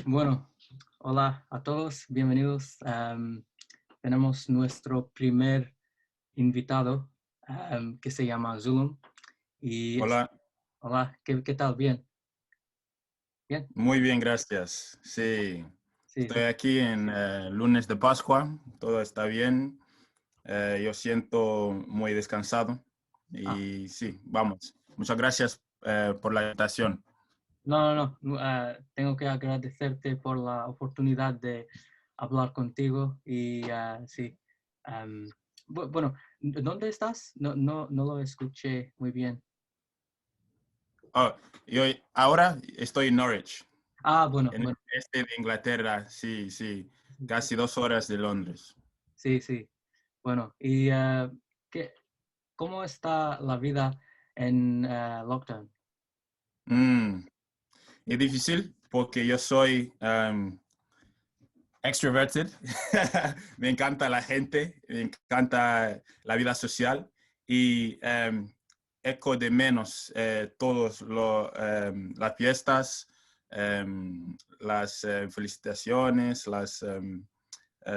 Bueno, hola a todos, bienvenidos. Tenemos nuestro primer invitado que se llama Zulum. Y Hola, hola, ¿qué tal? Bien, bien. muy bien, gracias. Sí, Sí, estoy sí. aquí en lunes de Pascua, todo está bien. Yo siento muy descansado Ah, y sí, vamos. Muchas gracias por la invitación. no. Tengo que agradecerte por la oportunidad de hablar contigo y sí. am, bueno, ¿dónde estás? No lo escuché muy bien. Oh, ahora estoy en Norwich, Bueno, en el bueno. este de Inglaterra, sí, sí, casi 2 horas de Londres. Sí, sí. Bueno, y ¿qué, ¿cómo está la vida en lockdown? Mm, Es difícil porque yo soy extroverted. Me encanta la gente, me encanta la vida social y eco de menos todas las fiestas, las felicitaciones, las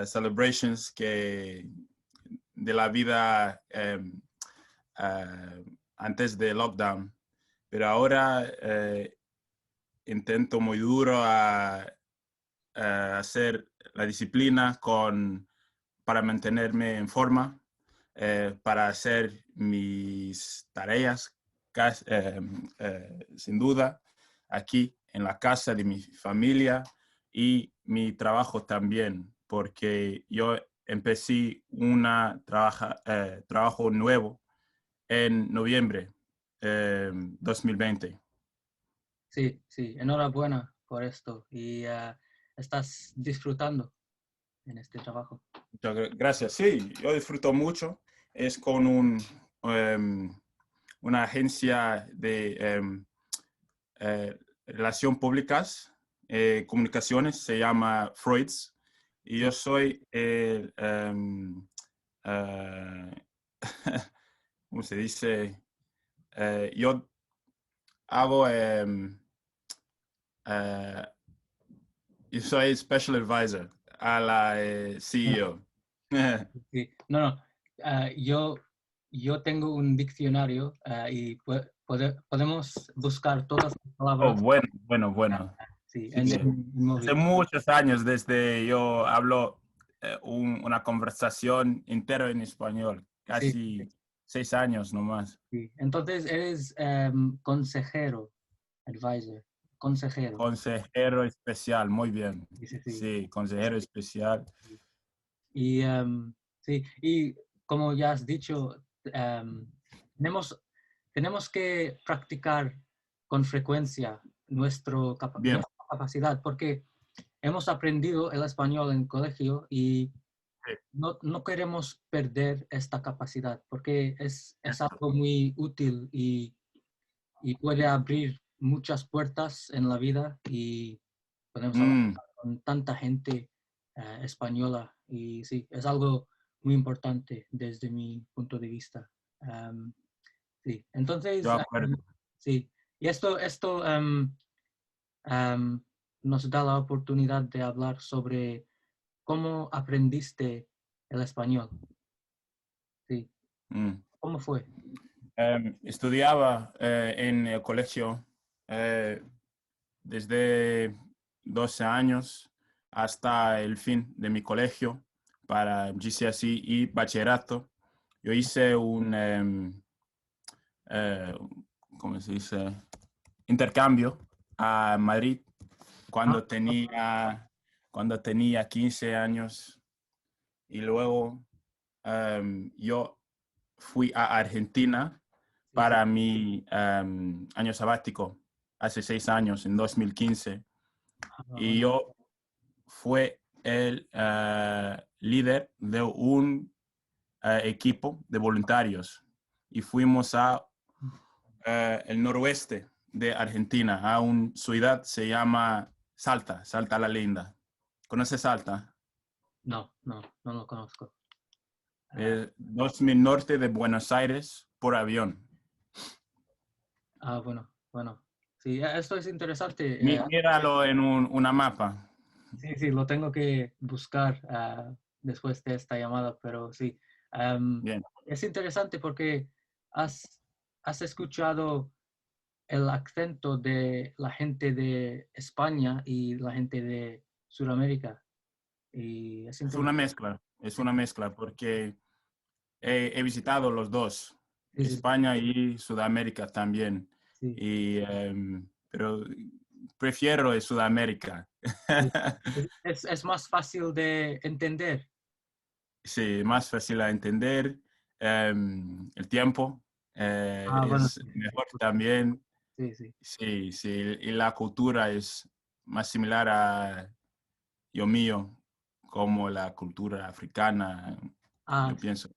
celebrations de la vida antes de lockdown. Pero ahora intento muy duro hacer la disciplina para mantenerme en forma, para hacer mis tareas, sin duda, aquí en la casa de mi familia y mi trabajo también, porque yo empecé trabajo nuevo en noviembre 2020. Sí, sí, enhorabuena por esto y estás disfrutando en este trabajo. Muchas gracias. Sí, yo disfruto mucho. Es con una agencia de relación públicas, comunicaciones, se llama Freud's. Y yo Sí, soy eh, ¿cómo se dice? Yo hago, eh, yo soy Special Advisor a la CEO. sí. No. Yo tengo un diccionario y podemos buscar todas las Oh, palabras. bueno. Sí, Sí. en Hace móvil. muchos años desde yo hablo una conversación entera en español, Sí, casi 6 años nomás. sí. Entonces eres consejero, advisor, consejero. Consejero especial, muy bien. Sí, sí, sí. Sí, consejero especial. Y sí, y como ya has dicho, em, tenemos, tenemos que practicar con frecuencia Bien. nuestra capacidad, porque hemos aprendido el español en colegio y Sí, no queremos perder esta capacidad, porque es eso. algo muy útil y puede abrir muchas puertas en la vida y podemos hablar Mm, con tanta gente española y sí, es algo muy importante desde mi punto de vista. Am, sí, yo entonces, acuerdo. sí, y esto am, nos da la oportunidad de hablar sobre cómo aprendiste el español. Sí, Mm. ¿cómo fue? Estudiaba en el colegio eh, desde 12 años hasta el fin de mi colegio para GCSE y bachillerato. Yo hice eh, ¿cómo se dice? Intercambio a Madrid Ah, cuando tenía 15 años y luego yo fui a Argentina sí, sí. para mi año sabático hace 6 años, en 2015. Ah, Y bueno. yo fue el líder de un equipo de voluntarios y fuimos a el noroeste de Argentina, a una ciudad se llama Salta la Linda. ¿Conoces Salta? No lo conozco. Ah, 2000 norte de Buenos Aires por avión. bueno. sí, esto es interesante. Míralo en una mapa. Sí, sí, lo tengo que buscar después de esta llamada, pero sí. Bien. Es interesante porque has, has escuchado el acento de la gente de España y la gente de Sudamérica. Y es interesante. Es Sí, una mezcla porque he visitado los dos, sí, sí, España y Sudamérica también. sí, Pero prefiero de Sudamérica. sí. Es más fácil de entender. Sí, más fácil a entender. El tiempo Ah, bueno, es mejor también. sí, sí. Sí, sí, y la cultura es más similar a yo mío, como la cultura africana, Ah, yo pienso.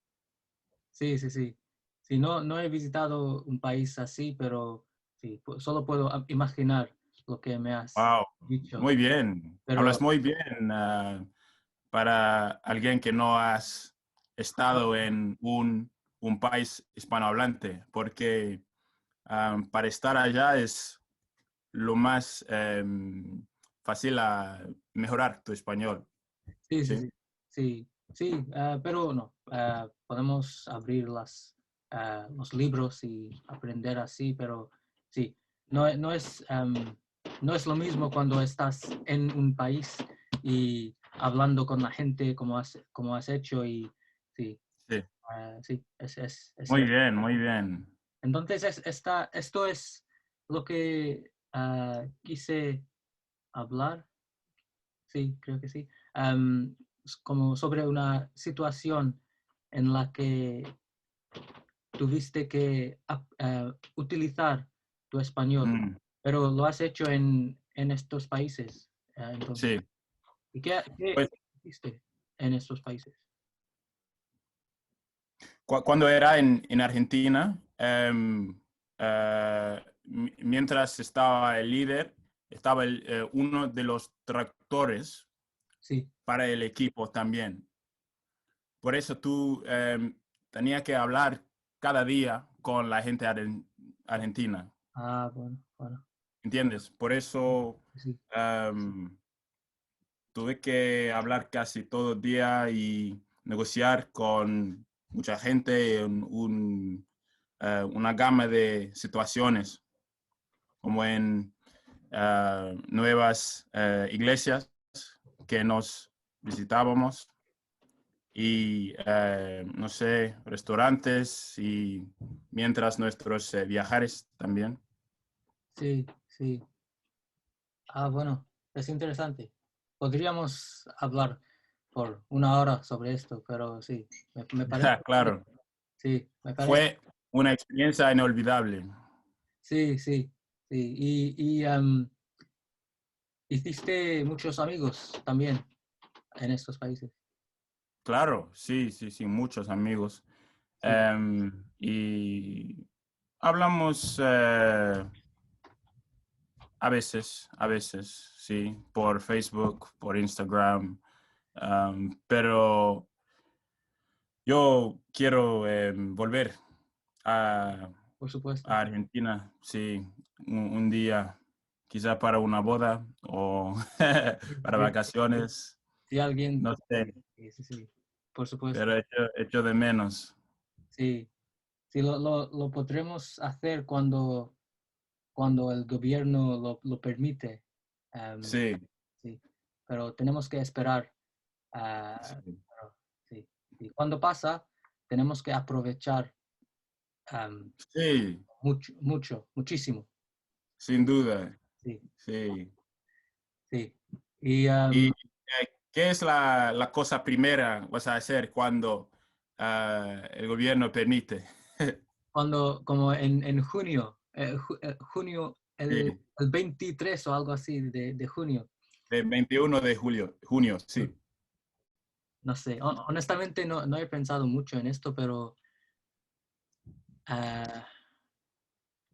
sí, sí, sí. Sí, no he visitado un país así, pero sí, solo puedo imaginar lo que me has Wow, dicho. muy bien. Pero Hablas muy bien para alguien que no has estado en un país hispanohablante, porque para estar allá es lo más fácil a mejorar tu español. sí, sí, ¿Sí? sí, sí, sí, pero no, podemos abrir los libros y aprender así, pero sí, no es lo mismo cuando estás en un país y hablando con la gente como has hecho y sí, Sí. sí, es Muy cierto. bien, muy bien. Entonces, esto es lo que quise hablar, sí, creo que sí. Es como sobre una situación en la que tuviste que utilizar tu español, Mm, pero lo has hecho en estos países, entonces. sí. ¿Y qué Pues hiciste en estos países? cuando era en Argentina, mientras estaba el líder, estaba uno de los tractores Sí. para el equipo también. Por eso tú tenías que hablar cada día con la gente argentina, Ah, bueno, bueno, ¿entiendes? Por eso sí, em, tuve que hablar casi todo el día y negociar con mucha gente en una gama de situaciones, como en nuevas iglesias que nos visitábamos y, no sé, restaurantes y mientras nuestros viajes también. sí, sí. Ah, bueno, es interesante. Podríamos hablar por una hora sobre esto, pero sí, me parece, Claro, sí, me parece, fue una experiencia inolvidable. sí, sí, sí. Hiciste muchos amigos también en estos países. Claro, sí, sí, sí, muchos amigos. Sí, Y hablamos a veces, sí, por Facebook, por Instagram, pero yo quiero volver a, por supuesto. a Argentina, sí, un día, quizá para una boda o para Sí, vacaciones, si alguien, no sé, sí, sí, sí, por supuesto. pero echo de menos. Sí, sí, lo podremos hacer cuando el gobierno lo permite. Em, Sí, sí, pero tenemos que esperar. sí, Pero sí, sí. Cuando pasa, tenemos que aprovechar sí, mucho, mucho, muchísimo. sin duda, Sí, sí. sí. Y ¿Y qué es la cosa primera vas a hacer cuando el gobierno permite? como en junio, junio, Sí, el 23 o algo así de junio, el 21 de junio, sí. no sé, honestamente no he pensado mucho en esto, pero ah,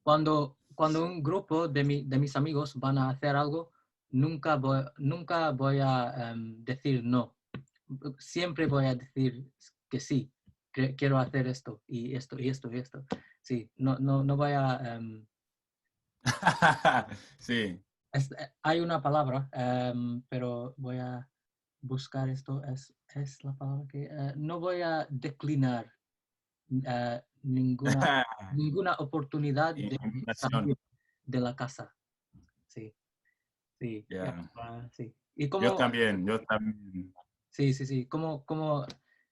cuando un grupo de mis amigos van a hacer algo, nunca voy a decir no. Siempre voy a decir que sí, quiero hacer esto y esto y esto y esto. Sí, no voy a Sí. Hay una palabra, pero voy a buscar esto. Es la palabra que... no voy a declinar ninguna oportunidad de Invitación. salir de la casa. Sí, sí, Ya. sí. Y Yo como, también, yo también. sí, sí, sí, como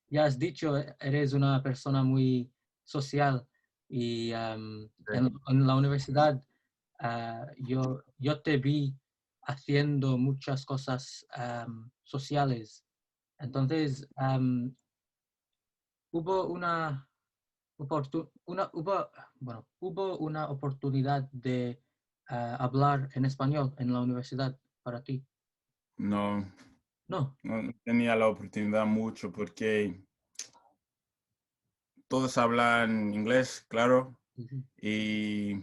ya has dicho, eres una persona muy social y Sí. en la universidad yo te vi haciendo muchas cosas sociales. Entonces, hubo hubo una oportunidad de hablar en español en la universidad para ti. No, No. no tenía la oportunidad mucho porque todos hablan inglés, claro, Ujú. y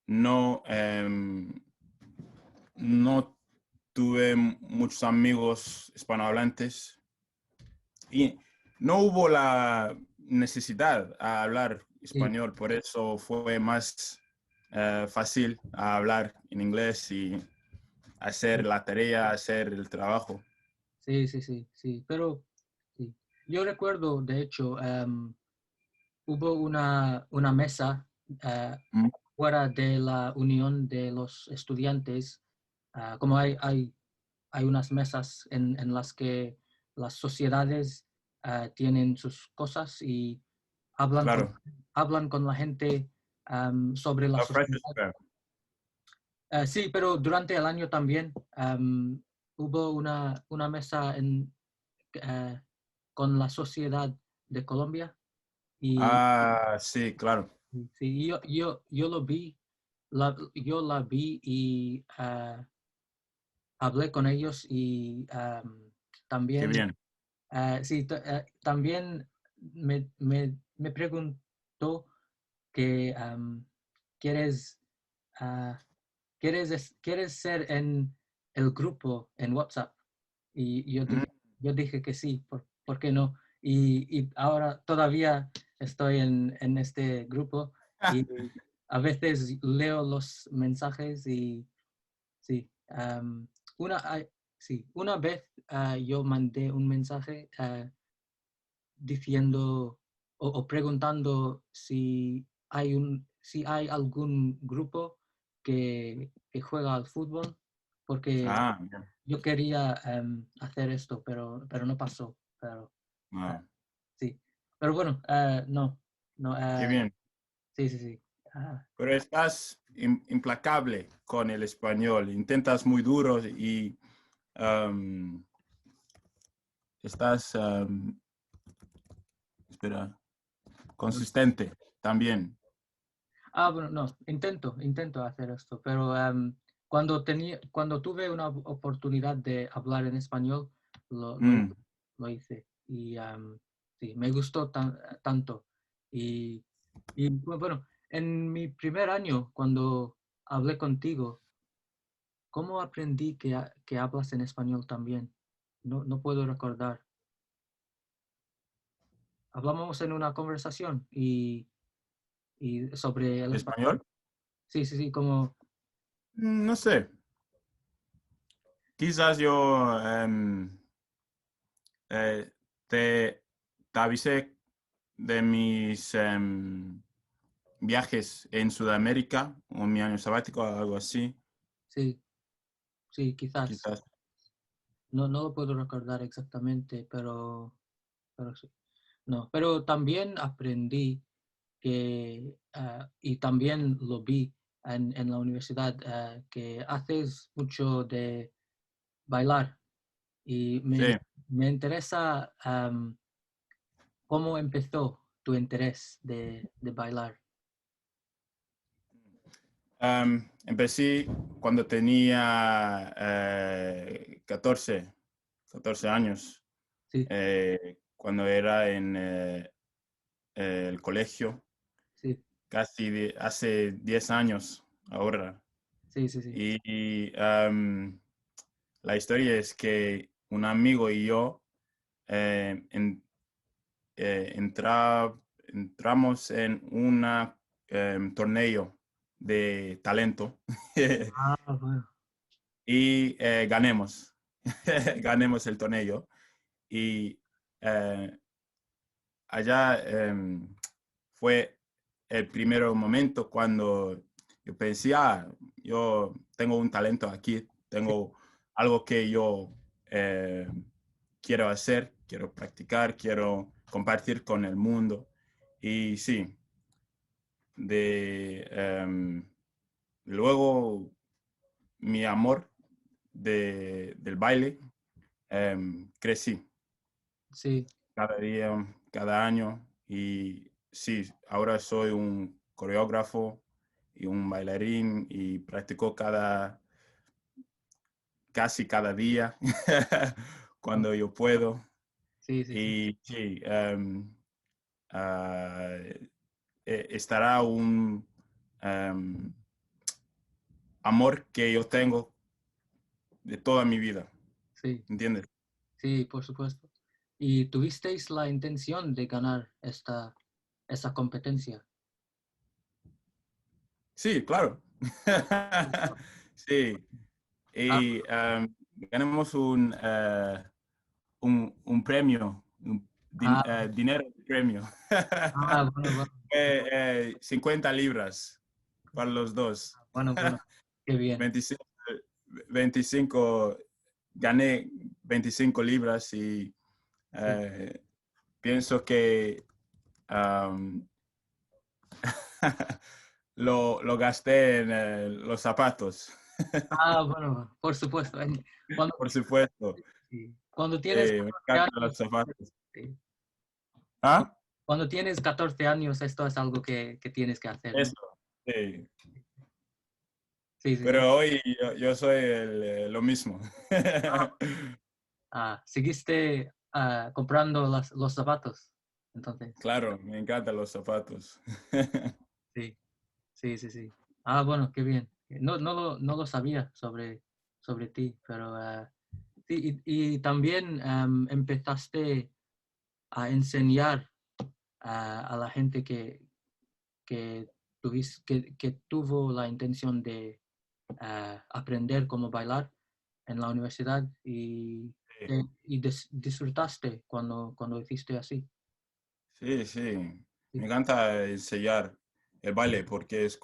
no, no tuve muchos amigos hispanohablantes y no hubo la necesidad a hablar Sí, español, por eso fue más fácil a hablar en inglés y hacer la tarea, hacer el trabajo. sí, sí, sí, sí, pero sí. Yo recuerdo, de hecho, hubo una mesa eh, Mm, fuera de la Unión de los Estudiantes, como hay unas mesas en las que las sociedades tienen sus cosas y hablan con, claro, hablan con la gente sobre la la sociedad. French Square. Sí, pero durante el año también hubo una mesa eh, con la sociedad de Colombia y Ah, sí, claro. sí, yo lo vi, yo la vi y hablé con ellos y Qué también, bien. sí, también me preguntó que quieres, ah, quieres ser en el grupo en WhatsApp. Y Mm. yo dije que sí, ¿por qué no? Y ahora todavía estoy en este grupo y a veces leo los mensajes y sí, una, sí, una vez yo mandé un mensaje diciendo o preguntando si hay algún grupo que juega al fútbol, porque Ah, bien. yo quería hacer esto, pero no pasó. Pero Ah, sí. Pero bueno, no, no, qué bien. sí, sí, sí. ah, Pero estás implacable con el español. Intentas muy duro y um, estás, espera, consistente también. bueno, no, intento hacer esto, pero cuando tuve una oportunidad de hablar en español, Mm. lo hice. Y sí, me gustó tanto. Y, bueno, en mi primer año, cuando hablé contigo, ¿cómo aprendí que hablas en español también? No puedo recordar. Hablamos en una conversación y sobre el español. ¿Español? Sí, sí, sí, como, No sé. Quizás yo eh, te, te avisé de mis viajes en Sudamérica o mi año sabático, algo así. sí, sí, quizás. Quizás. No lo puedo recordar exactamente, pero sí. No, pero también aprendí y también lo vi en la universidad, que haces mucho de bailar y Sí. me interesa cómo empezó tu interés de bailar. Empecé cuando tenía 14 años, Sí, cuando era en el colegio, sí, casi hace 10 años ahora. sí, sí, sí, Y la historia es que un amigo y yo eh, en- entramos en un torneo de talento Ah, bueno. y ganemos, ganemos el torneo. Y eh, allá fue el primer momento cuando yo pensé, yo tengo un talento aquí, Sí, tengo algo que yo eh, quiero hacer, quiero practicar, quiero compartir con el mundo. Y sí, luego mi amor del baile crecí sí, cada día, cada año. Y sí, ahora soy un coreógrafo y un bailarín y practico casi cada día ah, cuando yo puedo. sí, sí, sí, Y sí, ah, estará un em, amor que yo tengo de toda mi vida, sí, ¿entiendes? sí, por supuesto. ¿Y tuvisteis la intención de ganar esta competencia? Sí, claro. Sí, Ah, y ganamos un premio, ah, dinero de premio. bueno, bueno, 50 libras para los dos. bueno, bueno, qué bien. 25, 25, gané 25 libras y Sí. eh, pienso que um, lo gasté en los zapatos, Ah, bueno, por supuesto. Cuando, por supuesto. sí, cuando tienes Me 14 encantan años, los zapatos. sí, ¿Ah? cuando tienes 14 años, esto es algo que tienes que hacer, ¿no? Eso. Sí. Sí, sí, sí. Pero hoy yo soy lo mismo. Seguiste comprando los zapatos, entonces. Claro, me encantan los zapatos. Sí, sí, sí, sí. Ah, bueno, qué bien. No lo sabía sobre ti, pero sí, y también empezaste a enseñar a la gente que tuvo la intención de aprender cómo bailar en la universidad Sí, y disfrutaste cuando hiciste así. sí, sí. Me Sí, encanta enseñar el baile porque es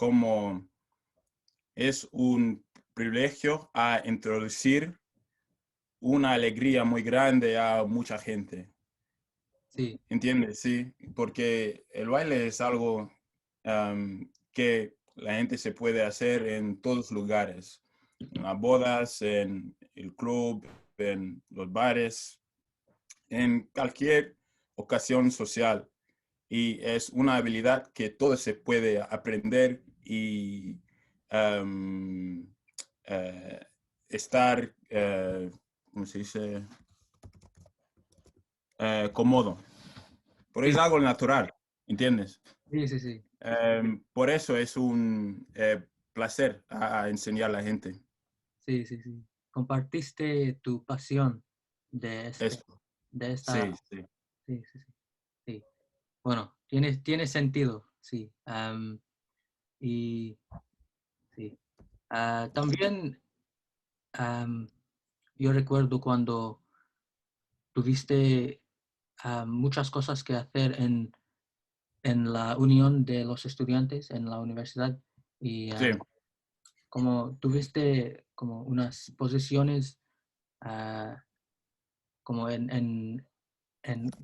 un privilegio a introducir una alegría muy grande a mucha gente. sí, ¿Entiendes? Sí, porque el baile es algo que la gente se puede hacer en todos lugares, en las bodas, en el club, en los bares, en cualquier ocasión social. Y es una habilidad que todo se puede aprender y am, eh, estar, ¿cómo se dice? Cómodo. Pero sí, es algo natural, ¿entiendes? sí, sí, sí, Por eso es un placer a enseñar a la gente sí, sí, sí. Compartiste tu pasión de este, esto. de esta, Sí, sí, sí, sí, sí, sí. Bueno, tiene sentido, sí. Y sí. También yo recuerdo cuando tuviste muchas cosas que hacer en la unión de los estudiantes en la universidad y sí. como tuviste como unas posiciones ah, como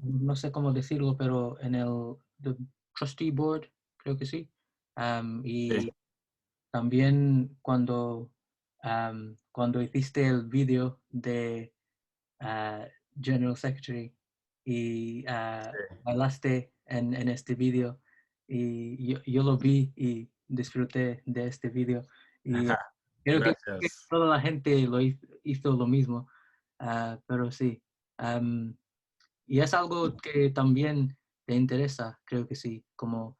no sé cómo decirlo, pero en el the trustee board, creo que sí. Sí. Y también cuando hiciste el vídeo de ah, General Secretary y bailaste en este vídeo y yo lo vi y disfruté de este vídeo y creo que Gracias. toda la gente hizo lo mismo, pero sí. am, y es algo que también te interesa, creo que sí, como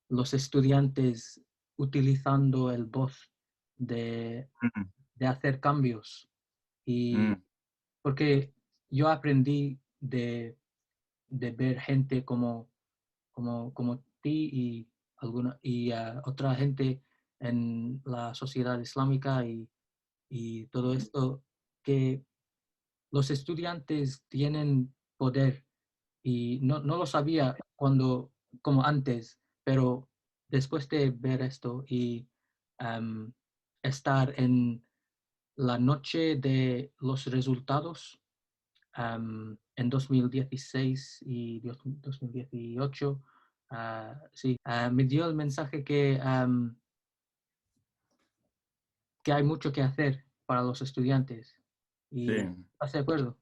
los estudiantes utilizando el voz de, Mm, de hacer cambios y mm, porque yo aprendí de ver gente como ti y otra gente en la sociedad islámica y todo esto, que los estudiantes tienen poder y no lo sabía como antes, pero después de ver esto y am, estar en la noche de los resultados en 2016 y 2018, sí, me dio el mensaje que hay mucho que hacer para los estudiantes. Sí, ¿Y estás de acuerdo?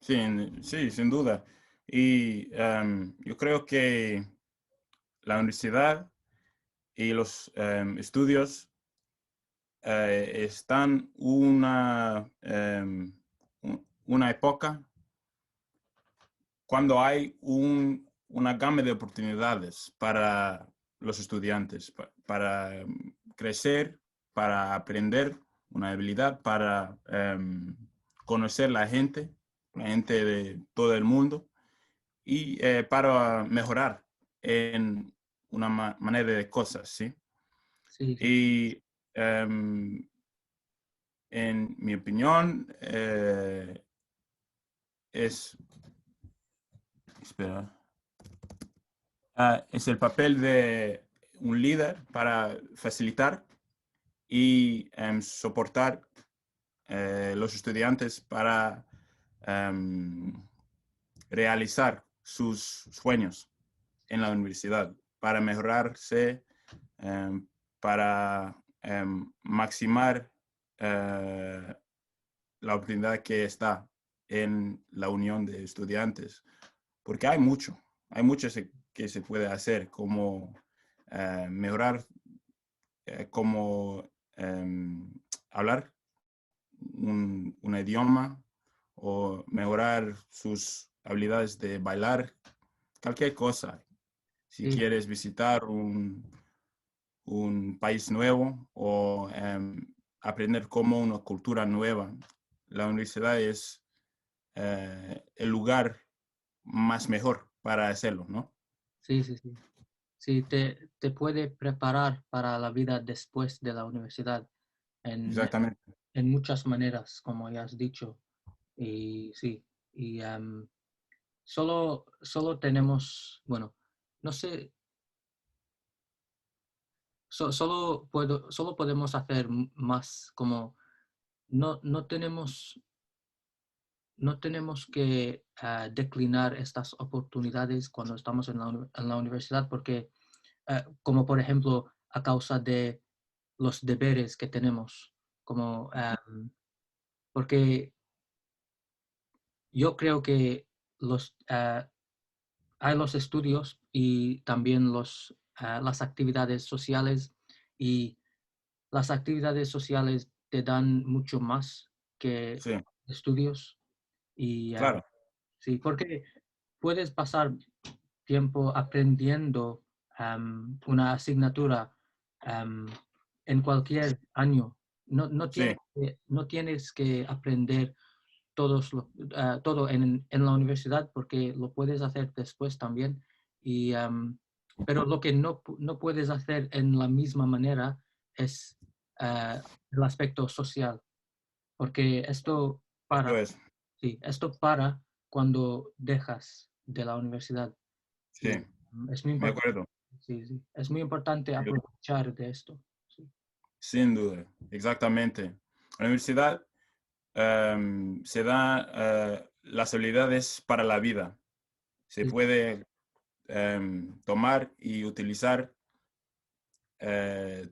sí, sí, sin duda. Y yo creo que la universidad y los estudios están una época cuando hay una gama de oportunidades para los estudiantes, para crecer, para aprender una habilidad, para conocer la gente de todo el mundo y para mejorar en una manera de cosas, ¿sí? Sí, sí, Y en mi opinión, es, espera, es el papel de un líder para facilitar y soportar los estudiantes para em, realizar sus sueños en la universidad, para mejorarse, em, para maximar la oportunidad que está en la unión de estudiantes, porque hay mucho que se puede hacer, como mejorar, como hablar un idioma o mejorar sus habilidades de bailar, cualquier cosa. Si sí, quieres visitar un país nuevo o aprender como una cultura nueva, la universidad es el lugar más mejor para hacerlo, ¿no? sí, sí, sí. Sí, te puede preparar para la vida después de la universidad en, Exactamente. en muchas maneras, como ya has dicho. Y sí, y solo tenemos, bueno, no sé, solo podemos hacer más, como no tenemos, no tenemos que declinar estas oportunidades cuando estamos en la universidad, porque como por ejemplo a causa de los deberes que tenemos, como, porque yo creo que hay los estudios y también las actividades sociales, y las actividades sociales te dan mucho más que Sí, estudios y claro, sí, porque puedes pasar tiempo aprendiendo una asignatura am, en cualquier año. sí, No tienes que aprender todo en la universidad, porque lo puedes hacer después también. Y, pero lo que no puedes hacer en la misma manera es el aspecto social, porque esto para, es, sí, esto para cuando dejas de la universidad. sí, Y es muy me importante, acuerdo, sí, sí, es muy importante aprovechar de esto. Sí, sin duda, exactamente. La universidad se da las habilidades para la vida. Se sí, puede tomar y utilizar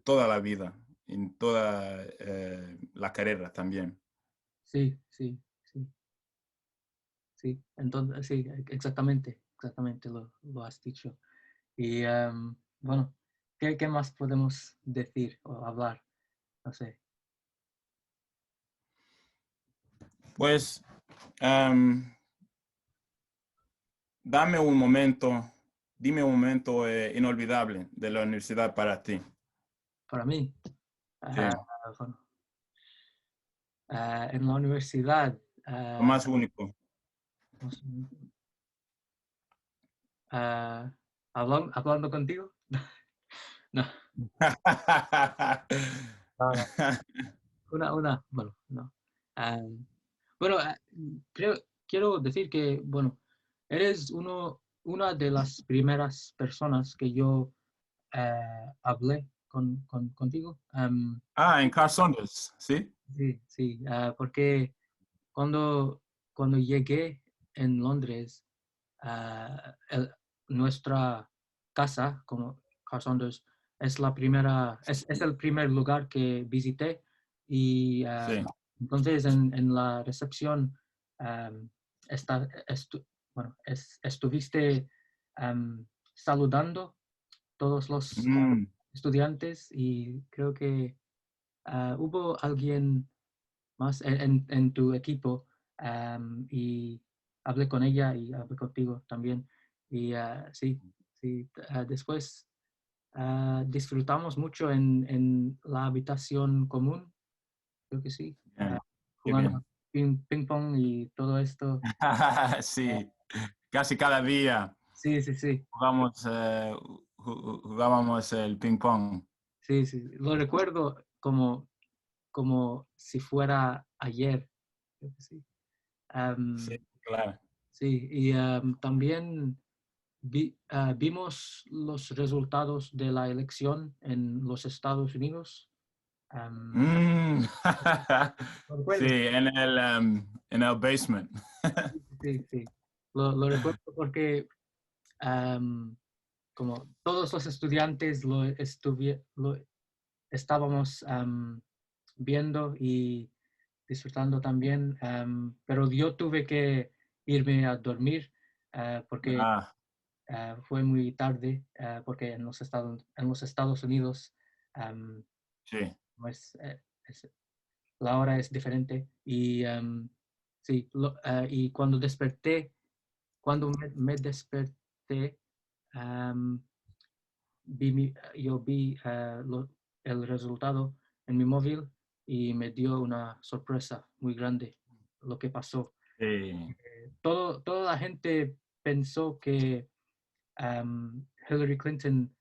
toda la vida, en toda la carrera también. sí, sí, sí, sí. Entonces, sí, exactamente lo has dicho. Y bueno, ¿qué más podemos decir o hablar? No sé. Pues dame un momento, dime un momento inolvidable de la universidad para ti. Para mí, Sí, ah, bueno, en la universidad, lo ah, más único. no sé, ah, hablando contigo. No, no, no. Bueno, no. Bueno, quiero decir que, bueno, eres una de las primeras personas que yo hablé contigo. En Carl Saunders, ¿sí? Sí, sí, porque cuando, cuando llegué en Londres, ah, nuestra casa, como Carl Saunders, es el primer lugar que visité y Sí. entonces en la recepción am, bueno, estuviste saludando todos los Mm, estudiantes y creo que hubo alguien más en tu equipo y hablé con ella y hablé contigo también. Y sí, sí, después disfrutamos mucho en la habitación común, creo que sí, bien, qué jugando bien. ping pong y todo esto. Ah, Sí, casi cada día sí, sí, sí, jugábamos el ping pong. sí, sí, lo recuerdo como si fuera ayer, creo que sí. Sí, Am, claro. sí, y también vimos los resultados de la elección en los Estados Unidos. Am, Mm. ¿Lo Sí, recuerdas? en el basement. Sí, sí. Lo recuerdo porque am, como todos los estudiantes lo estábamos viendo y disfrutando también, pero yo tuve que irme a dormir porque Ah, fue muy tarde, porque en los Estados Unidos sí. no la hora es diferente. Y sí, y cuando me desperté, am, yo vi el resultado en mi móvil y me dio una sorpresa muy grande lo que pasó. Sí, Toda la gente pensó que Hillary Clinton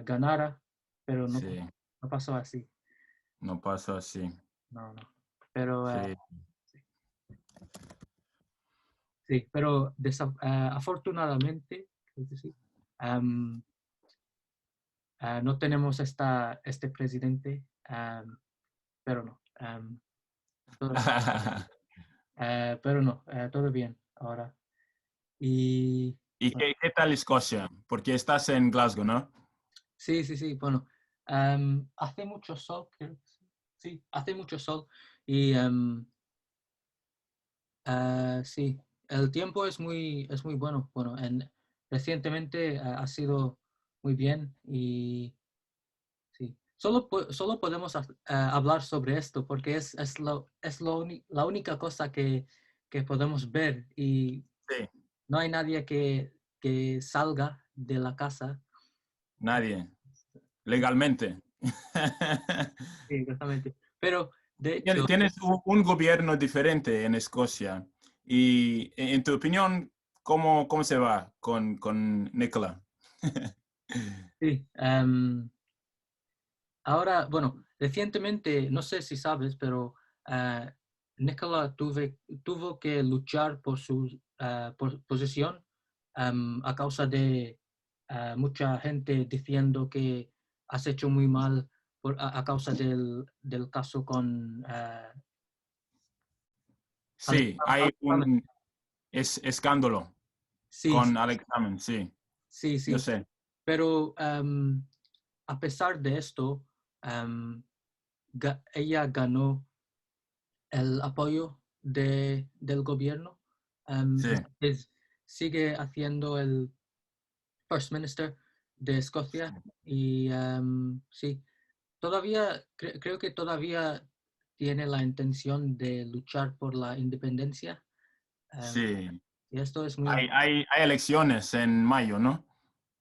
ganara, pero sí, no pasó así. no pasó así. No, no. Pero Sí. sí, sí, pero afortunadamente, creo que sí, am, no tenemos este presidente, pero no. Todo, pero no, todo bien ahora. Y ¿Y bueno, qué tal Escocia? Porque estás en Glasgow, ¿no? sí, sí, sí, bueno, hace mucho sol, creo que sí, sí, hace mucho sol y sí, el tiempo es muy bueno. Bueno, recientemente ha sido muy bien y sí. Solo podemos hablar sobre esto porque la única cosa que podemos ver y Sí, no hay nadie que salga de la casa. nadie. Legalmente. Sí, exactamente. Pero de hecho, Tienes un gobierno diferente en Escocia. Y en tu opinión, ¿cómo se va con Nicola? sí. Ahora, bueno, recientemente, no sé si sabes, pero Nicola tuvo que luchar por su posición a causa de mucha gente diciendo que has hecho muy mal a causa del caso con Alex. Sí, hay un escándalo Sí, con Alex Salmond, sí, sí, yo sí. sé. Pero a pesar de esto, am, ella ganó el apoyo del gobierno. Sí, Entonces, sigue haciendo el First Minister de sí, Escocia y sí, creo que todavía tiene la intención de luchar por la independencia. Am, sí. y esto es muy Hay elecciones en mayo, ¿no?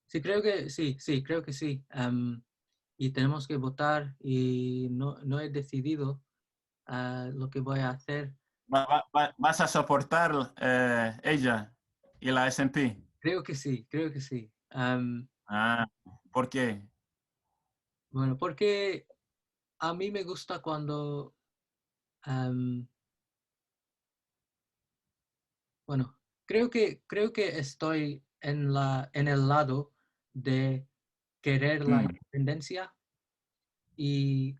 Sí, creo que sí, sí, creo que sí. Y tenemos que votar y no he decidido lo que voy a hacer. ¿Vas a soportar ella y la S&P? Creo que sí, creo que sí. Ah, ¿por qué? Bueno, porque a mí me gusta cuando, am, bueno, creo que estoy en el lado de querer la Mm. independencia y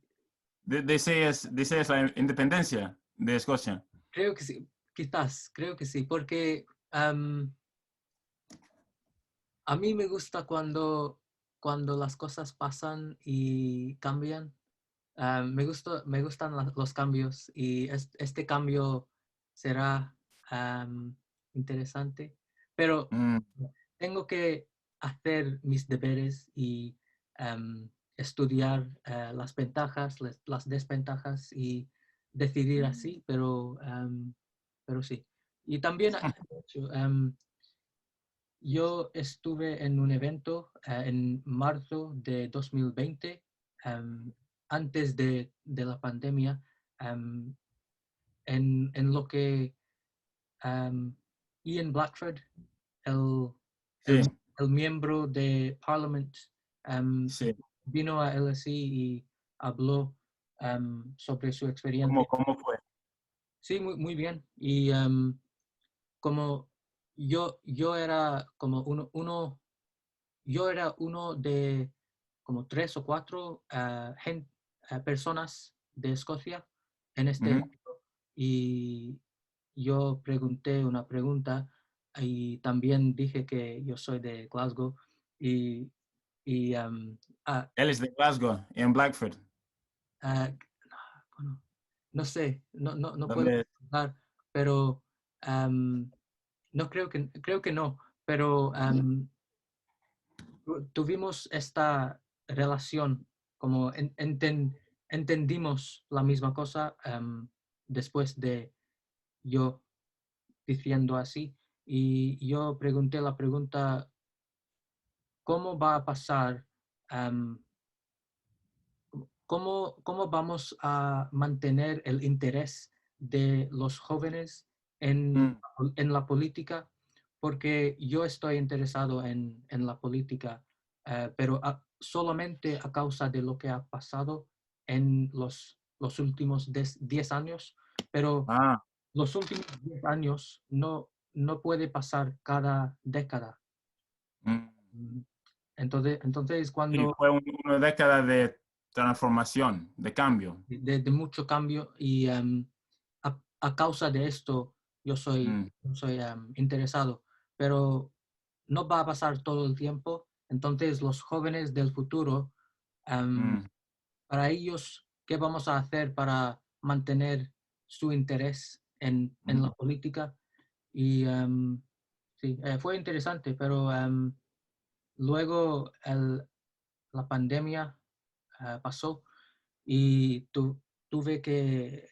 ¿Deseas la independencia de Escocia? creo que sí, quizás, creo que sí, porque a mí me gusta cuando las cosas pasan y cambian. Me gustan los cambios y este cambio será interesante, pero Mm, tengo que hacer mis deberes y estudiar las ventajas, las desventajas y decidir así, pero sí. Y también, de hecho, yo estuve en un evento en marzo de 2020, antes de la pandemia, em, en lo que Ian Blackford, el, el, sí, el miembro de Parliament, em, sí. vino a LSE y habló sobre su experiencia. ¿Cómo fue? Sí, muy bien. Y como yo era como yo era uno de como 3 o 4 personas de Escocia en este Ujú. evento y yo pregunté una pregunta y también dije que yo soy de Glasgow y, y ah, Él es de Glasgow, en Blackford. ah, bueno, no sé, no puedo ¿Dónde es? contar, pero no creo que no, pero tuvimos esta relación, como entendimos la misma cosa después de yo diciendo así. Y yo pregunté la pregunta, ¿cómo va a pasar? am, ¿Cómo vamos a mantener el interés de los jóvenes Mm, en la política? Porque yo estoy interesado en la política, pero solamente a causa de lo que ha pasado en los últimos 10 años, pero ah, los últimos 10 años no puede pasar cada década. mm. Mm, entonces Sí, cuando fue una década de transformación, de cambio. de mucho cambio y a causa de esto Mm, yo soy interesado, pero no va a pasar todo el tiempo. Entonces los jóvenes del futuro, am, mm, para ellos, ¿qué vamos a hacer para mantener su interés en la mm. política? Y sí, fue interesante, pero luego la pandemia pasó y tuve que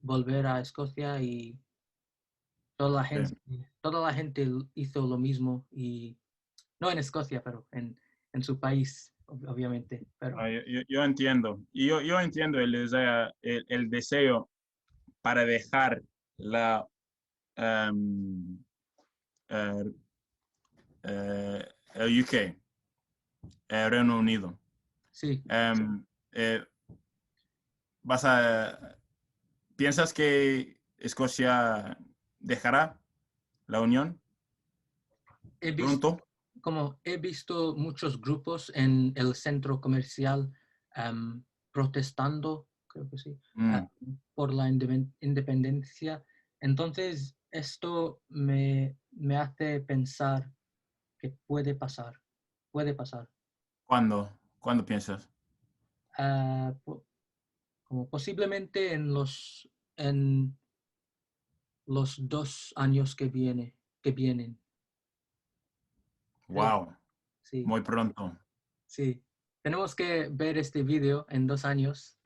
volver a Escocia y Sí. toda la gente hizo lo mismo y no en Escocia, pero en su país, obviamente, pero Ah, yo entiendo. Y yo entiendo el deseo para dejar la em, eh, el UK, Reino Unido. sí, Em, eh, vas a, ¿Piensas que Escocia dejará la Unión he visto, pronto? he visto muchos grupos en el centro comercial protestando, creo que sí, Mm, por la independencia. Entonces, esto me hace pensar que puede pasar. ¿Cuándo piensas? Ah, como posiblemente en los 2 años que vienen. Creo, Wow, sí, muy pronto. sí. Tenemos que ver este video en 2 años.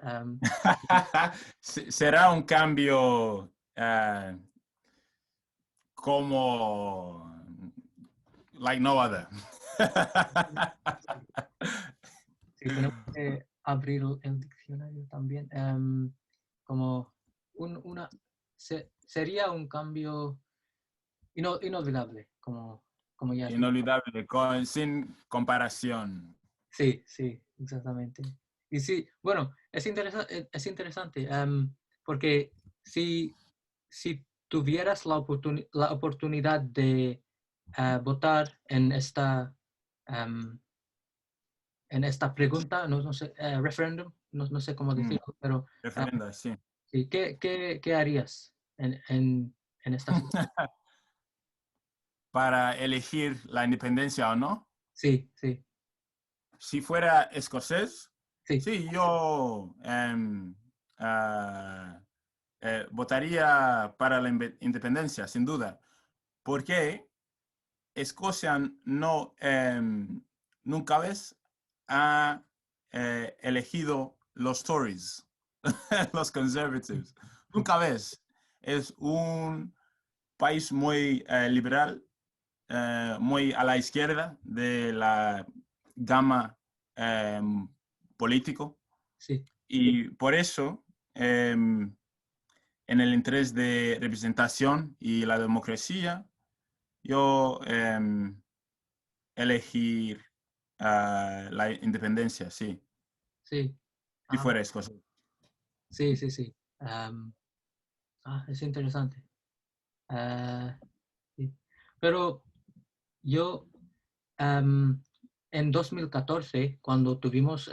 Será un cambio como like no other. Sí, tenemos que abrir el diccionario también. Como una, sería un cambio inolvidable, como ya dije. Inolvidable, sin comparación. Sí, sí, exactamente. Y sí, bueno, es interesante porque si tuvieras la oportunidad de votar en esta pregunta, no sé, referéndum, no sé cómo Mm, decirlo, pero referenda, sí. sí, ¿qué harías en esta situación? Para elegir la independencia o no. Sí, sí, Si fuera escocés, sí, sí, yo votaría para la independencia, sin duda, porque Escocia no, nunca vez ha elegido los Tories, los Conservatives. Nunca vez. Es un país muy liberal, muy a la izquierda de la gama eh, político. sí, Y por eso, en el interés de representación y la democracia, yo elegir la independencia, sí, sí. si Ah, fuera escocés. sí, sí, sí. Es interesante. Ah, sí. Pero yo, am, en 2014, cuando tuvimos Sí.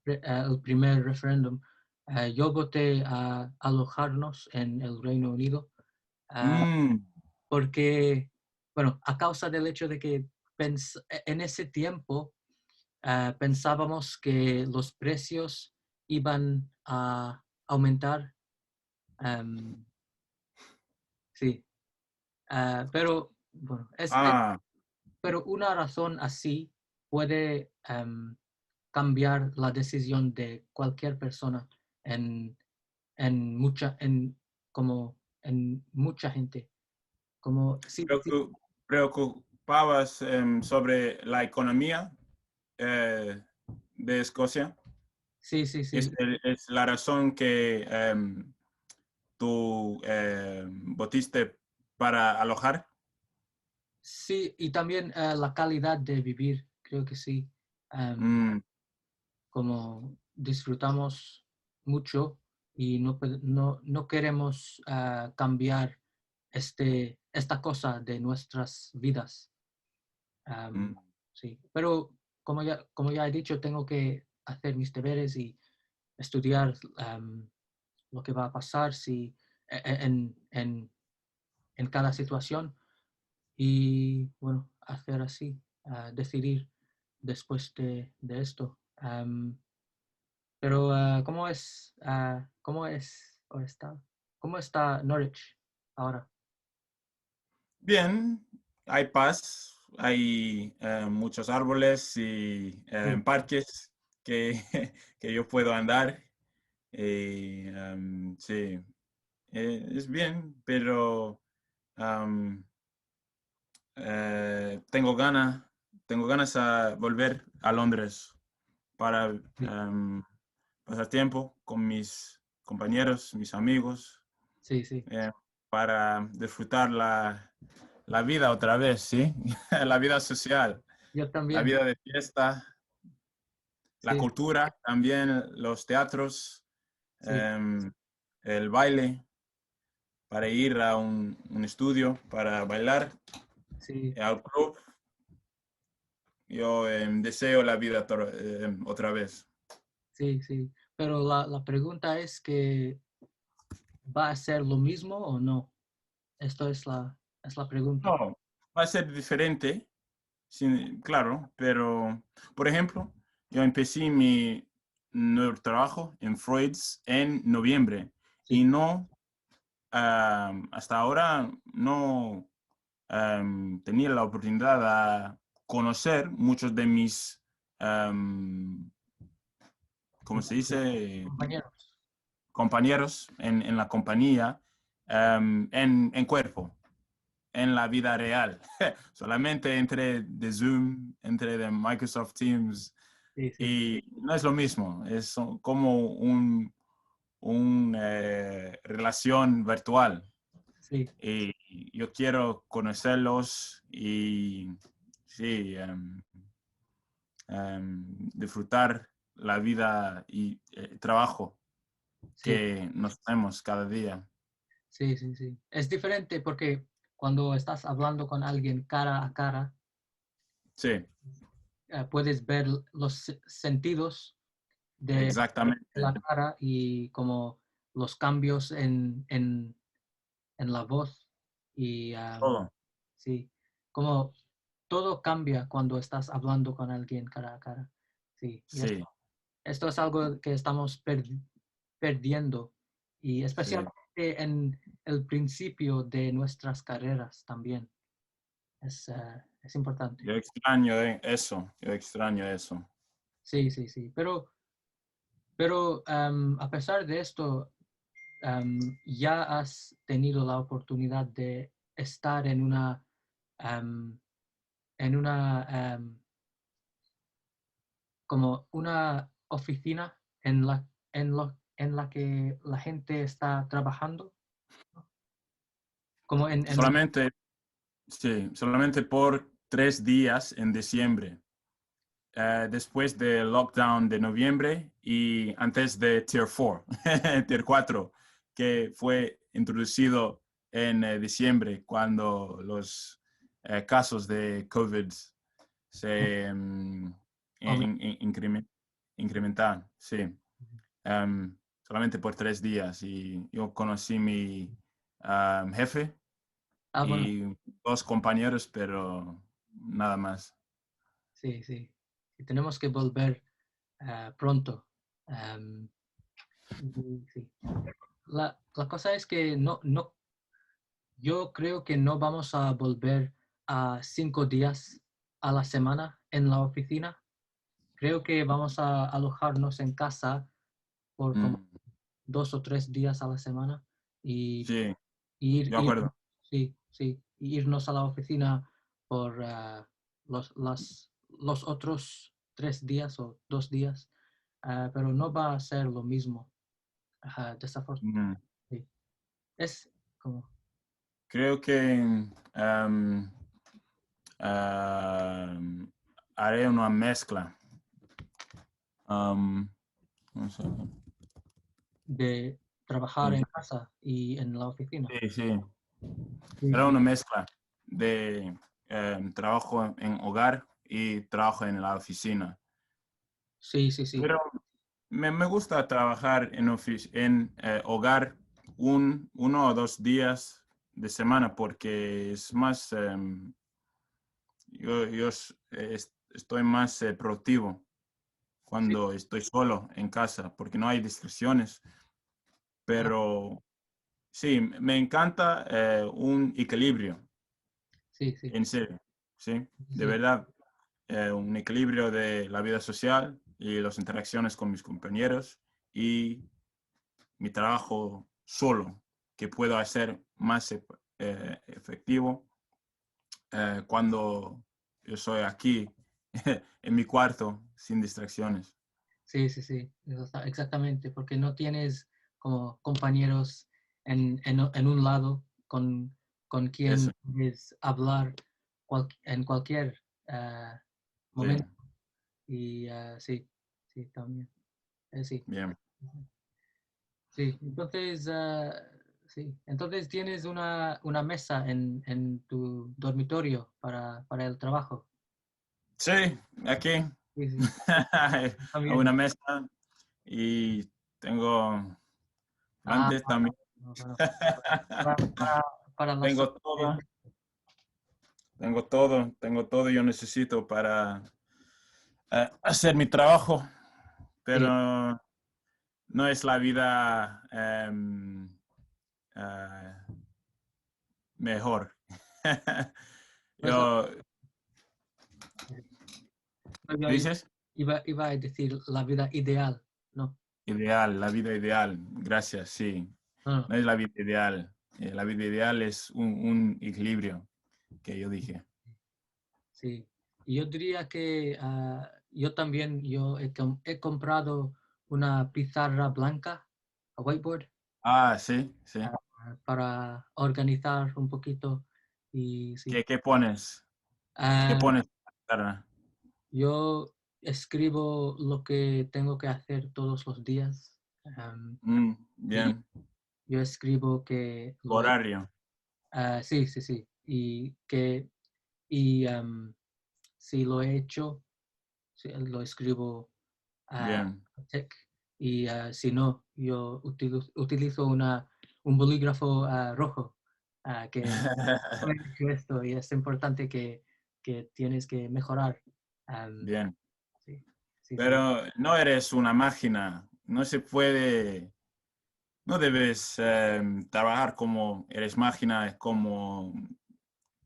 el primer referéndum, yo voté a alojarnos en el Reino Unido, ah, Mm, porque, bueno, a causa del hecho de que en ese tiempo pensábamos que los precios iban a aumentar. am, sí, pero bueno, ah, pero una razón así puede cambiar la decisión de cualquier persona en, en mucha, en, como en mucha gente. Como, sí, sí, preocupabas sobre la economía eh, de Escocia. sí, sí, Es, sí, es la razón que tú votaste para alojar. sí, y también la calidad de vivir, creo que sí. Em, Mm, como disfrutamos mucho y no queremos cambiar esta cosa de nuestras vidas. mm. Sí, pero como ya he dicho, tengo que hacer mis deberes y estudiar lo que va a pasar en cada situación y, bueno, hacer así, decidir después de esto. Pero, cómo está Norwich ahora? Bien, hay paz, hay muchos árboles y Sí, parques que, que yo puedo andar. Sí, es bien, pero am, tengo ganas a volver a Londres para sí, pasar tiempo con mis compañeros, mis amigos, sí, sí. eh, para disfrutar la vida otra vez, ¿sí? La vida social, Yo la también, vida de fiesta, la sí, cultura, también los teatros, sí, em, el baile, para ir a un estudio, para bailar, sí, al club. Yo deseo la vida otra vez. sí, sí. Pero la pregunta es que ¿va a ser lo mismo o no? Esto es la pregunta. No, va a ser diferente, sí, claro, pero, por ejemplo, yo empecé mi nuevo trabajo en Freud's en noviembre y Sí, no, hasta ahora no tenía la oportunidad de conocer muchos de mis, ¿cómo se dice? compañeros. Compañeros en la compañía en cuerpo, en la vida real. Solamente entre de Zoom, entre de Microsoft Teams Sí, sí, y no es lo mismo, es como relación virtual sí, y yo quiero conocerlos y sí, disfrutar la vida y trabajo Sí, que nos tenemos cada día. sí, sí, sí. Es diferente porque cuando estás hablando con alguien cara a cara, Sí, puedes ver los sentidos de exactamente. la cara y como los cambios en la voz y Todo. sí, como todo cambia cuando estás hablando con alguien cara a cara. Sí, y Sí, esto es algo que estamos perdiendo y sí. especialmente en el principio de nuestras carreras también. Es importante. Yo extraño eso, yo extraño eso. Sí, sí, sí. Pero a pesar de esto, ya has tenido la oportunidad de estar am, en como una oficina en la que la gente está trabajando, como en un, Solamente, sí, solamente por 3 días en diciembre, después del lockdown de noviembre y antes de Tier 4, Tier 4, que fue introducido en diciembre cuando los casos de COVID se incrementaron. Sí. Solamente por 3 días y yo conocí mi jefe bueno, y 2 compañeros, pero nada más. sí, sí. Y tenemos que volver pronto. Am, sí. La cosa es que yo creo que no vamos a volver a 5 días a la semana en la oficina. Creo que vamos a alojarnos en casa por como Mm, 2 o 3 días a la semana y sí, ir, de acuerdo. sí, sí, y irnos a la oficina por los otros 3 días o 2 días, pero no va a ser lo mismo, desafortunadamente. Mm, Es como, creo que am, haré una mezcla. Am, no sé. de trabajar Sí, en casa y en la oficina. sí, sí. Sí, Era sí, una mezcla de trabajo en hogar y trabajo en la oficina. sí, sí, sí, Pero me gusta trabajar en hogar 1 o 2 días de semana porque es más, estoy más productivo sí, cuando estoy solo en casa porque no hay distracciones. ah, Pero sí, me encanta un equilibrio, sí, sí, en serio, sí, de sí, verdad. Un equilibrio de la vida social y las interacciones con mis compañeros y mi trabajo solo, que puedo hacer más efectivo cuando yo soy aquí en mi cuarto sin distracciones. sí, sí, sí, exactamente, porque no tienes como compañeros en un lado con quien Eso, puedes hablar en cualquier sí, momento. Y sí, sí, también. Sí, bien. sí. Entonces, sí. Entonces tienes una mesa en tu dormitorio para el trabajo. Sí, aquí Sí, sí, hay también. una mesa y tengo Ah, plantas también. bueno, para, para, para la Tengo todo, sobrevivencia. tengo todo yo necesito para hacer mi trabajo, Sí, pero no es la vida mejor. no es lo Yo, yo ¿dices? iba a decir la vida ideal, ¿no? Ideal, la vida ideal. Gracias, sí. No, no, No es la vida ideal. La vida ideal es un equilibrio que yo dije. sí. Y yo diría que yo también he comprado una pizarra blanca, a whiteboard, Ah, sí, sí. para organizar un poquito y sí. ¿Qué pones? ¿Qué Ah, pones? Claro. Yo escribo lo que tengo que hacer todos los días. Y Bien. yo escribo que lo he... Horario. sí, sí, sí. Y si lo he hecho, sí, lo escribo a Bien. check. Y si no, yo utilizo un bolígrafo rojo que no he hecho esto y es importante que tienes que mejorar. Am, Bien. sí, sí, sí, Pero no eres una máquina. No se puede. No debes trabajar como eres máquina, es como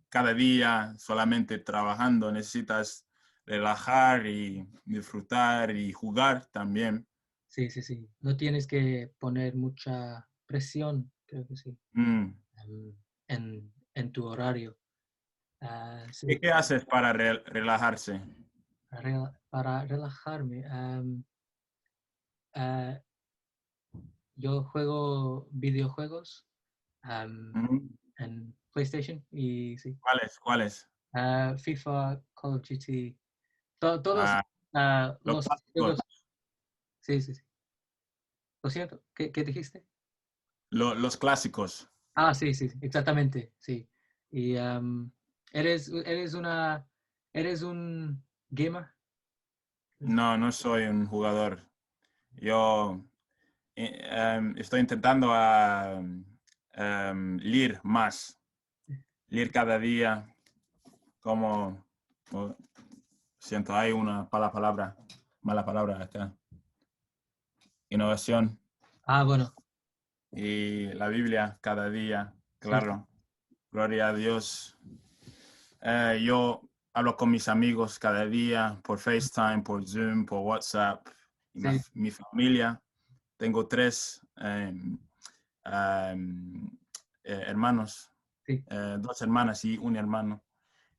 cada día solamente trabajando. Necesitas relajar y disfrutar y jugar también. sí, sí, sí. No tienes que poner mucha presión, creo que sí, Mm. en tu horario. ¿Y Sí, qué haces para relajarse? para relajarme. Ah, yo juego videojuegos Mm. en PlayStation y sí. ¿Cuáles? ¿Cuáles? FIFA, Call of Duty, todos Ah, los los clásicos. juegos. Sí, sí, sí. Lo siento, ¿qué dijiste? Los clásicos. Sí, sí, sí, exactamente, sí. Y eres un gamer. No, no soy un jugador. Yo estoy intentando leer más, leer cada día, como, oh, siento, hay una mala palabra acá, innovación Bueno, y la Biblia cada día, sí, sí, claro, gloria a Dios. Yo hablo con mis amigos cada día por FaceTime, por Zoom, por WhatsApp, y sí, mi familia. Tengo tres um, hermanos, sí, 2 hermanas y un hermano.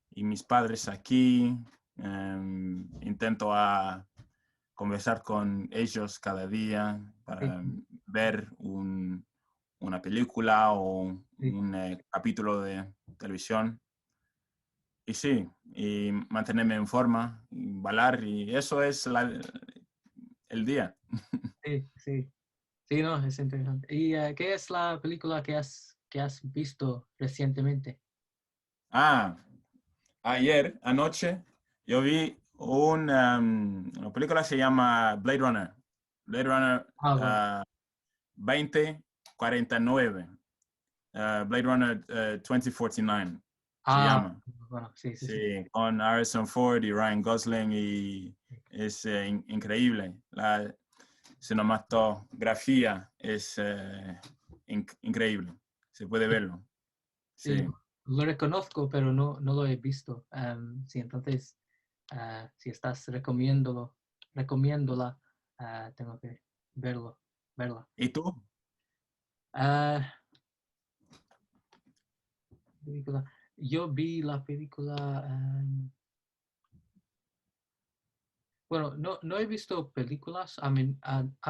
Y mis padres aquí, intento conversar con ellos cada día sí, para ver una película o sí, un capítulo de televisión. Y sí, y mantenerme en forma, y bailar, y eso es el día. sí, sí. Sí, no, es interesante. ¿Y qué es la película que has visto recientemente? Ah, ayer, anoche, yo vi una película que se llama Blade Runner. Blade Runner Bueno. 2049. Blade Runner 2049 se Ah, llama. bueno, sí, sí, sí. Sí, con Harrison Ford y Ryan Gosling y es increíble. La cinematografía es increíble. Se puede verlo. Sí, Sí. lo reconozco, pero no lo he visto. Sí, entonces, si estás recomiéndola, tengo que verla. ¿Y tú? Ah, película. Yo vi la película, bueno, no he visto películas a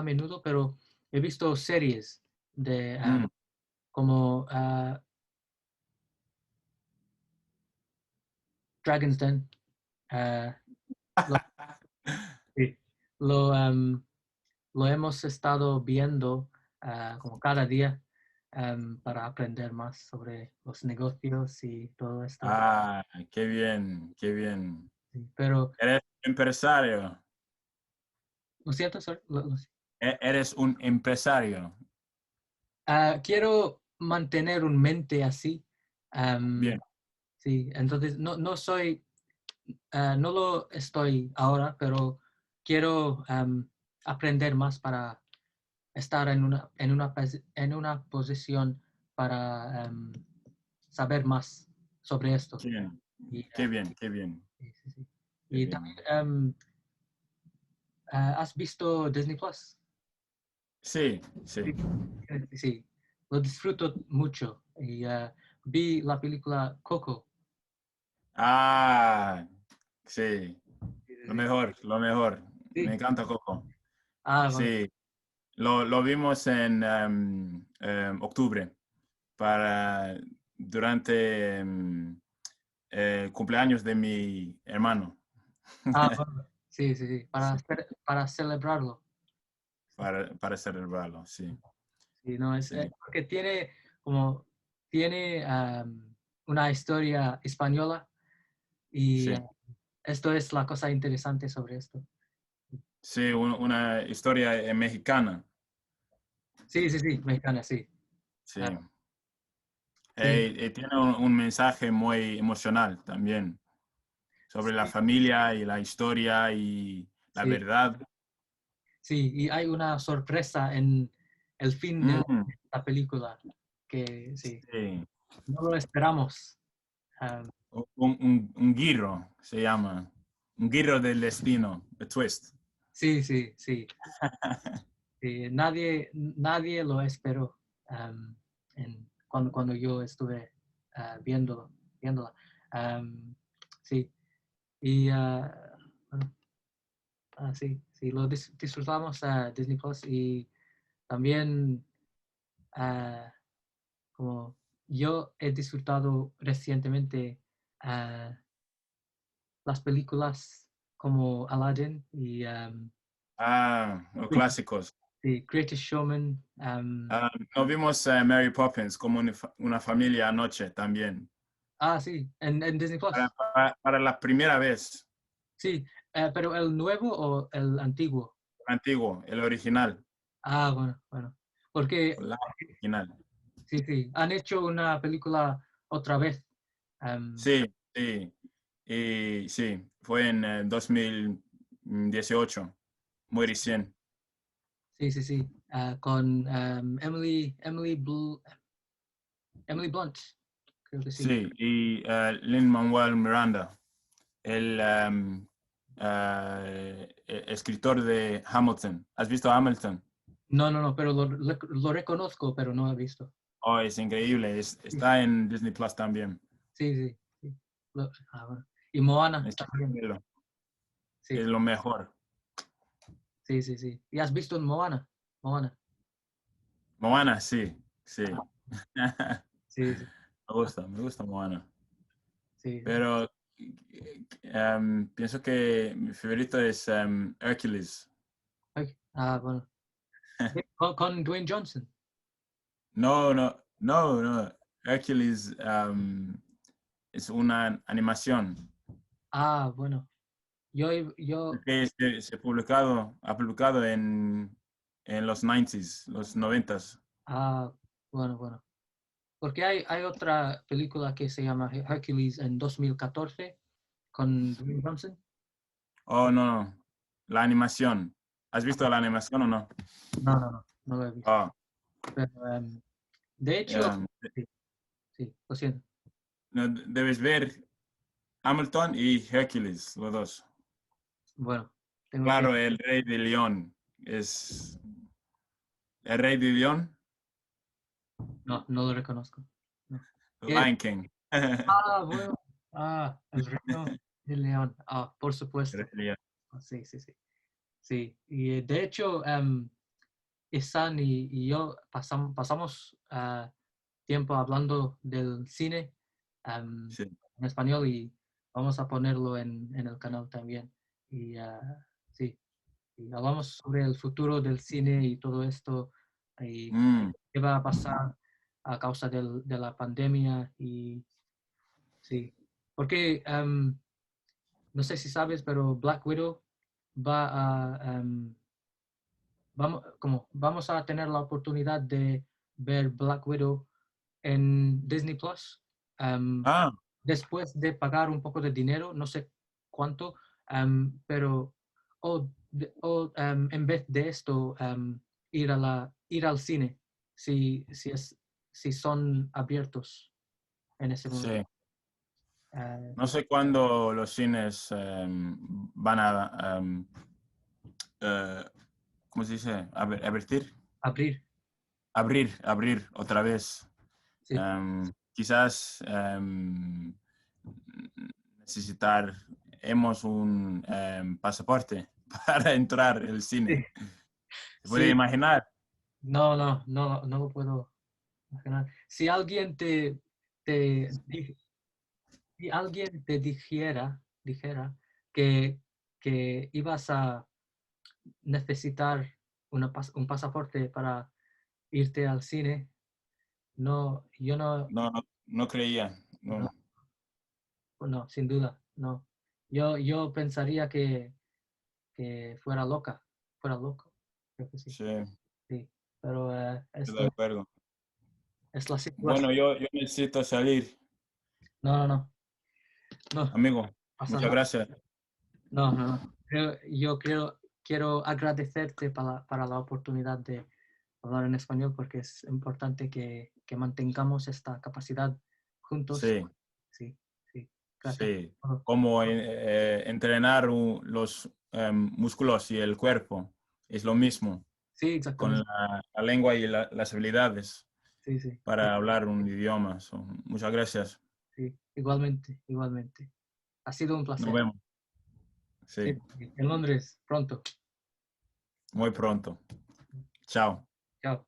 menudo, pero he visto series de Mm. como Dragon's Den. ah, lo, sí, lo, lo hemos estado viendo como cada día para aprender más sobre los negocios y todo esto. Ah, qué bien, qué bien. Sí, pero Eres empresario. lo siento, sorry, Eres un empresario. quiero mantener un mente así. Bien, Sí, entonces no lo estoy ahora, pero quiero aprender más para estar en una posición para saber más sobre esto. qué bien, Y, qué bien, qué bien, sí, sí, sí. qué Y también, bien. ¿has visto Disney Plus? Sí, sí. Sí, sí, lo disfruto mucho. Y vi la película Coco. Ah, sí. Sí, sí, Lo sí. mejor, lo mejor. Me Sí. encanta Coco. Bueno, Sí, lo vimos en octubre durante el cumpleaños de mi hermano. Bueno, sí, sí, sí, Sí, para celebrarlo. para celebrarlo, sí, Sí, no, sí, porque tiene una historia española y sí. esto es la cosa interesante sobre esto. Sí, una historia mexicana, Sí, sí, sí, mexicana, sí. sí. Ah, sí, Tiene un mensaje muy emocional también sobre la sí, familia y la historia y la sí, verdad. sí, y hay una sorpresa en el fin de Mm, la película que sí, sí. no lo esperamos. Ah, Un giro se llama. Un giro del destino, a twist. sí, sí, sí, sí, nadie lo esperó cuando yo estuve viéndola. Sí, y bueno, sí, sí, lo disfrutamos a Disney Plus y también ah, como yo he disfrutado recientemente ah, las películas como Aladdin y Los clásicos. The Greatest Showman. Nos vimos Mary Poppins como una familia anoche también. Sí, en Disney Plus. Para la primera vez. Sí, pero ¿el nuevo o el antiguo? El antiguo, el original. Bueno, bueno. Porque, La original. sí, sí, han hecho una película otra vez. Sí, sí. Y sí, fue en 2018. Muy recién. Sí, sí, sí. Con Emily Blunt, creo que sí. Sí, y Lin-Manuel Miranda, el escritor de Hamilton. ¿Has visto Hamilton? No, no, no, pero lo reconozco, pero no he visto. Oh, es increíble. Sí, Está en Disney Plus también. sí, sí. Sí. Bueno. Y Moana Es también. increíble. Es Sí, lo mejor. sí, sí, sí. ¿Y has visto en Moana? Moana. Moana, sí, sí. Ah, sí, sí, Me gusta Moana. sí. Pero pienso que mi favorito es Hercules. Ay, bueno. Con Dwayne Johnson. No, no, no, no. Hercules es una animación Bueno. Yo, que ha publicado en los 90s, los 90s. bueno, bueno. Porque hay otra película que se llama Hercules en 2014 con Dwayne Johnson. Oh, no, no. La animación. ¿Has visto la animación o no? No, no, no, no lo he visto. Oh, Pero, de hecho, em, sí, sí, lo siento. no, debes ver Hamilton y Hercules, los dos. Bueno, tengo que, Claro, el Rey de León es el Rey de León, no, no lo reconozco. No. ¿Qué? Lion King. Bueno. El reino del león. Por El Rey supuesto. de León. Sí, sí, sí. Sí, y de hecho, Isan y yo pasamos tiempo hablando del cine Sí. en español y vamos a ponerlo en el canal también. Y sí, y hablamos sobre el futuro del cine y todo esto y Mm, qué va a pasar a causa de la pandemia y sí, porque no sé si sabes, pero Black Widow va vamos a tener la oportunidad de ver Black Widow en Disney Plus ah, después de pagar un poco de dinero, no sé cuánto, pero en vez de esto ir al cine si son abiertos en ese momento. sí. Ah, No sé cuándo los cines van a, eh, ¿cómo se dice? Abrir, abrir, abrir otra vez. sí. Quizás necesitaremos un pasaporte para entrar al cine. Sí, ¿Se puede sí, imaginar? no, no, no, no lo puedo imaginar. Te, di- si alguien te dijera que ibas a necesitar un pasaporte para irte al cine. No, yo no, No creía. no, No. no, sin duda, no. Yo pensaría que fuera loco. Creo que sí, Sí, sí. Pero estoy de esto acuerdo. es la situación. Bueno, yo necesito salir, No amigo. pasa Muchas nada. gracias. No. Quiero agradecerte para la oportunidad de hablar en español porque es importante que mantengamos esta capacidad juntos. Sí, Sí, sí. Gracias sí. por todo. Como entrenar los músculos y el cuerpo. Es lo mismo Sí, con exactamente. la lengua y las habilidades Sí, sí, para hablar un idioma. Muchas gracias. sí. Igualmente. Ha sido un Nos placer. vemos. Sí, Sí, en Londres, pronto. muy pronto. Chao. Chao.